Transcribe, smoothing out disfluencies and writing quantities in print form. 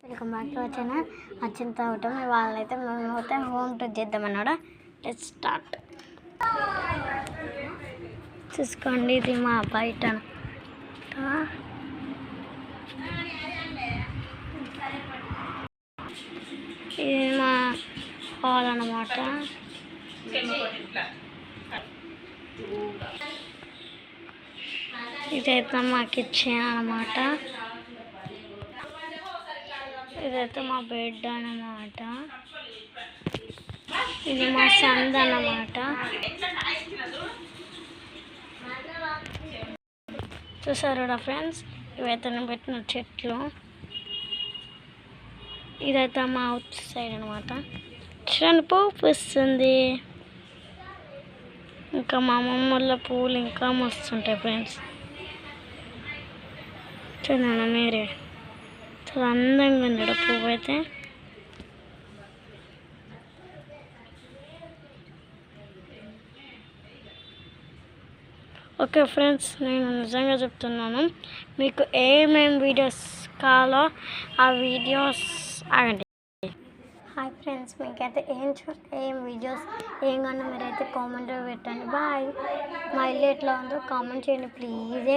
Welcome back to our channel. వచ్చిన తర్వాత వాళ్ళైతే మేమైతే హోమ్ టూర్ చేద్దామన్నాడు. Let's start. చూసుకోండి, ఇది మా బయట ఇది మా హాల్ అన్నమాట. ఇదైతే మా కిచెన్ అన్నమాట. ఇదైతే మా బెడ్ అన్నమాట. ఇది మా సంద అన్నమాట. చూసారు ఫ్రెండ్స్, ఇవైతే నేను పెట్టిన చెట్లు. ఇదైతే మా అవుట్ సైడ్ అనమాట. చూడండి, పువ్వు పూస్తుంది. ఇంకా మా అమ్మమ్మ పువ్వులు ఇంకా మస్తుంటాయి ఫ్రెండ్స్. చూడండి మీరే, చాలా అందంగా ఉన్నాడు పువ్వు అయితే. ఓకే ఫ్రెండ్స్, నేను నిజంగా చెప్తున్నాను, మీకు ఏమేమి వీడియోస్ కావాలో ఆ వీడియోస్ ఆగండి. హాయ్ ఫ్రెండ్స్, మీకైతే ఏం వీడియోస్ ఏం కావాలో మీరైతే కామెంట్లో పెట్టండి. బాయ్. మా ఇల్లు ఎట్లా ఉందో కామెంట్ చేయండి ప్లీజ్.